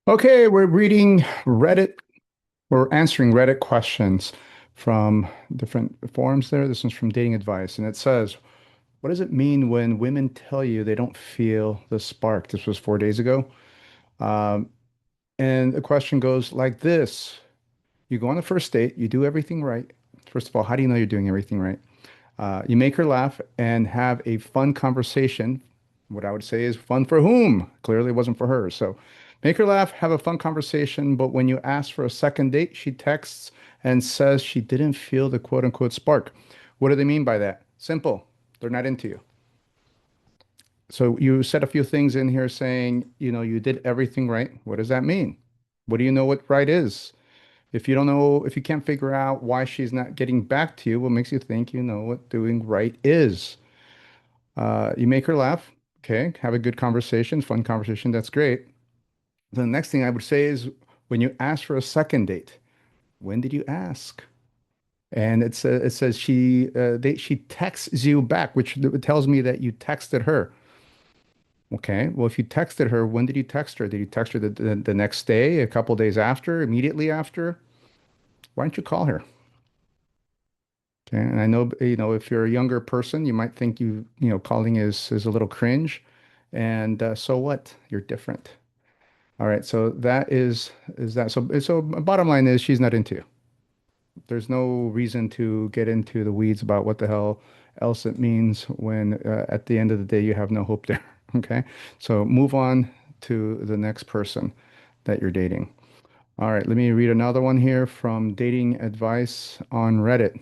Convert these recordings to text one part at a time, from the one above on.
Okay, we're reading Reddit. We're answering Reddit questions from different forums there. This one's from Dating Advice, and it says, what does it mean when women tell you they don't feel the spark? This was 4 days ago. Um, and the question goes like this. You go on the first date, you do everything right. First of all, how do you know you're doing everything right? You make her laugh and have a fun conversation. What I would say is fun for whom? Clearly, it wasn't for her. So make her laugh, have a fun conversation. But when you ask for a second date, she texts and says she didn't feel the quote unquote spark. What do they mean by that? Simple. They're not into you. So you said a few things in here saying, you did everything right. What does that mean? What do you know what right is? If you don't know, if you can't figure out why she's not getting back to you, what makes you think you know what doing right is? You make her laugh. Okay. Have a good conversation, fun conversation. That's great. The next thing I would say is when you ask for a second date, when did you ask? And it says she texts you back, which tells me that you texted her. Okay. Well, if you texted her, when did you text her? Did you text her the next day, a couple days after, immediately after? Why don't you call her? Okay. And I know, if you're a younger person, you might think calling is a little cringe. And so what? You're different. All right. So that is that. So bottom line is she's not into you. There's no reason to get into the weeds about what the hell else it means when at the end of the day you have no hope there. Okay. So move on to the next person that you're dating. All right. Let me read another one here from Dating Advice on Reddit.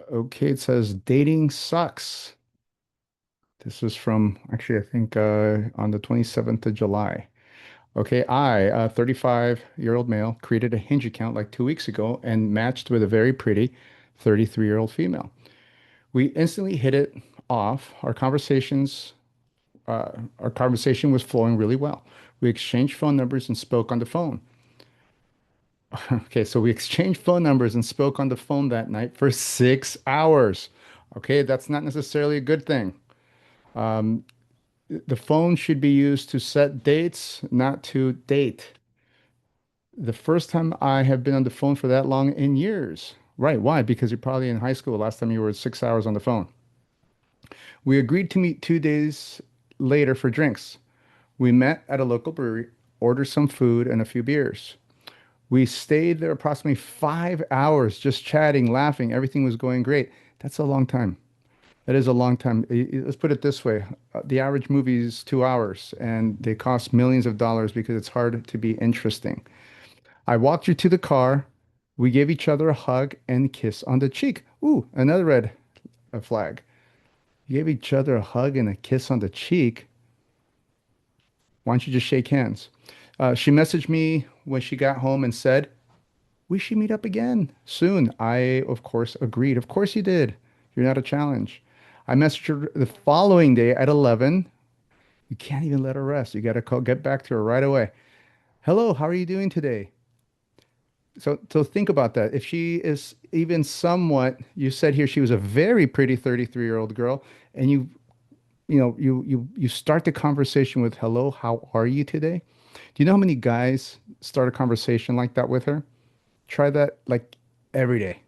Okay, it says dating sucks. This was from actually, I think on the 27th of July. Okay, I, a 35-year-old male, created a Hinge account like 2 weeks ago and matched with a very pretty 33-year-old female. We instantly hit it off. Our conversation was flowing really well. We exchanged phone numbers and spoke on the phone. Okay, so we exchanged phone numbers and spoke on the phone that night for 6 hours. Okay, that's not necessarily a good thing. Um, the phone should be used to set dates, not to date. The first time I have been on the phone for that long in years. Right. Why? Because you're probably in high school. Last time you were 6 hours on the phone. We agreed to meet 2 days later for drinks. We met at a local brewery, ordered some food and a few beers. We stayed there approximately 5 hours just chatting, laughing. Everything was going great. That's a long time. That is a long time. Let's put it this way. The average movie is 2 hours and they cost millions of dollars because it's hard to be interesting. I walked her to the car. We gave each other a hug and kiss on the cheek. Ooh, another red flag. You gave each other a hug and a kiss on the cheek. Why don't you just shake hands? She messaged me when she got home and said, we should meet up again soon. I, of course, agreed. Of course you did. You're not a challenge. I messaged her the following day at 11. You can't even let her rest. You got to get back to her right away. Hello, how are you doing today? So think about that. If she is even somewhat, you said here she was a very pretty 33-year-old girl, and you start the conversation with hello, how are you today? Do you know how many guys start a conversation like that with her? Try that like every day.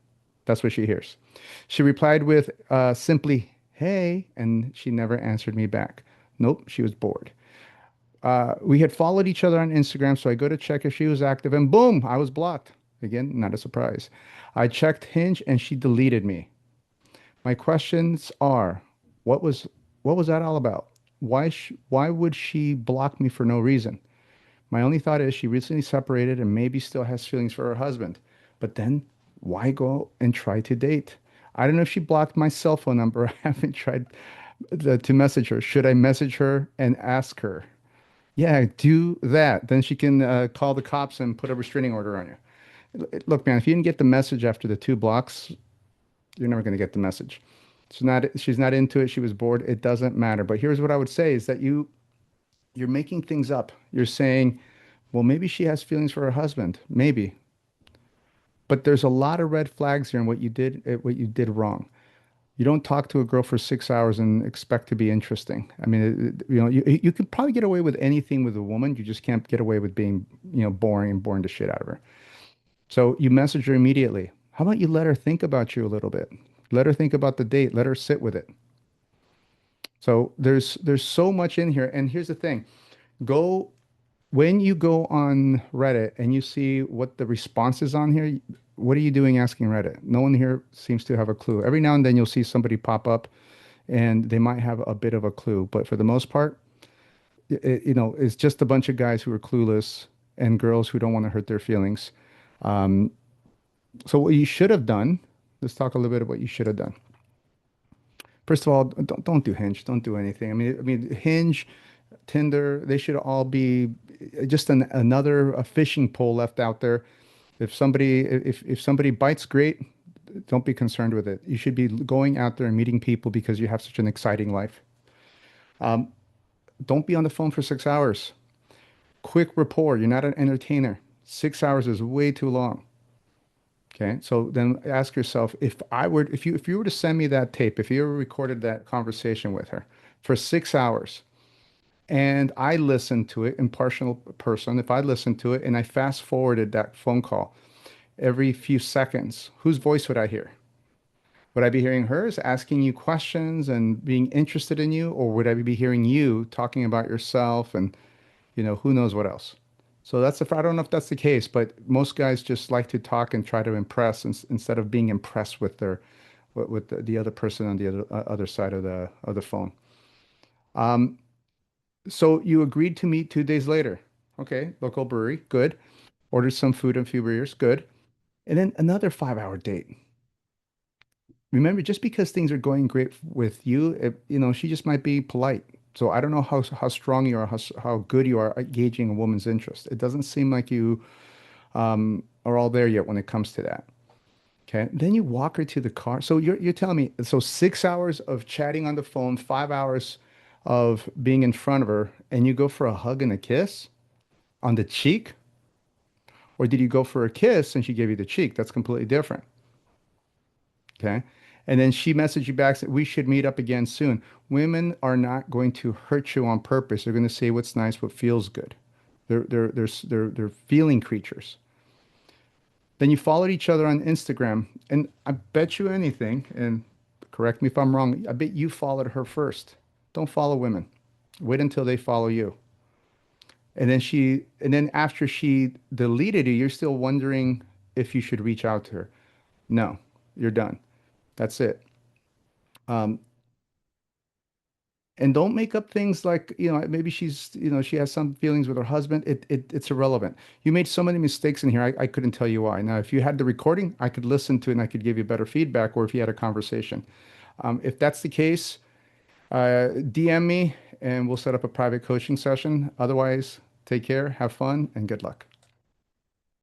That's what she hears. She replied with simply, hey, and she never answered me back. Nope, she was bored. We had followed each other on Instagram, so I go to check if she was active, and boom, I was blocked. Again, not a surprise. I checked Hinge, and she deleted me. My questions are, what was what was that all about? Why would she block me for no reason? My only thought is she recently separated and maybe still has feelings for her husband. But then why go and try to date? I don't know if she blocked my cell phone number. I haven't tried to message her. Should I message her and ask her? Yeah, do that. Then she can call the cops and put a restraining order on you. Look, man, if you didn't get the message after the 2 blocks, you're never going to get the message. She's not into it. She was bored. It doesn't matter. But here's what I would say is that you're making things up. You're saying, well, maybe she has feelings for her husband. Maybe. But there's a lot of red flags here in what you did wrong. You don't talk to a girl for 6 hours and expect to be interesting. I mean, you could probably get away with anything with a woman. You just can't get away with being, boring and boring the shit out of her. So you message her immediately. How about you let her think about you a little bit? Let her think about the date. Let her sit with it. So there's so much in here. And here's the thing. Go when you go on Reddit and you see what the response is on here, what are you doing asking Reddit? No one here seems to have a clue. Every now and then you'll see somebody pop up and they might have a bit of a clue, but for the most part, it's just a bunch of guys who are clueless and girls who don't want to hurt their feelings. Um, so what you should have done, let's talk a little bit about what you should have done. First of all, don't do Hinge. Don't do anything. I mean, Hinge, Tinder, they should all be just another a fishing pole left out there. If somebody bites, great. Don't be concerned with it. You should be going out there and meeting people because you have such an exciting life. Um, don't be on the phone for 6 hours. Quick rapport. You're not an entertainer. 6 hours is way too long. Okay, so then ask yourself, if you were to send me that tape, if you ever recorded that conversation with her for 6 hours, and I listened to it, impartial person, if I listened to it and I fast forwarded that phone call every few seconds, whose voice would I hear? Would I be hearing hers asking you questions and being interested in you, or would I be hearing you talking about yourself and who knows what else? So I don't know if that's the case, but most guys just like to talk and try to impress instead of being impressed with the other person on the other side of the phone. Um, so you agreed to meet 2 days later. Okay, local brewery, good. Ordered some food and a few beers, good. And then another 5 hour date. Remember, just because things are going great with you, she just might be polite. So I don't know how strong you are, how good you are at gauging a woman's interest. It doesn't seem like you are all there yet when it comes to that. Okay. Then you walk her to the car. So you're telling me, so 6 hours of chatting on the phone, 5 hours of being in front of her, and you go for a hug and a kiss on the cheek? Or did you go for a kiss and she gave you the cheek? That's completely different. Okay. And then she messaged you back, said, we should meet up again soon. Women are not going to hurt you on purpose. They're going to say what's nice, what feels good. They're feeling creatures. Then you followed each other on Instagram. And I bet you anything, and correct me if I'm wrong, I bet you followed her first. Don't follow women. Wait until they follow you. And then after she deleted you, you're still wondering if you should reach out to her. No, you're done. That's it. Um, and don't make up things like, maybe she has some feelings with her husband. It's irrelevant. You made so many mistakes in here. I couldn't tell you why. Now, if you had the recording, I could listen to it and I could give you better feedback, or if you had a conversation. If that's the case, DM me and we'll set up a private coaching session. Otherwise, take care, have fun, and good luck.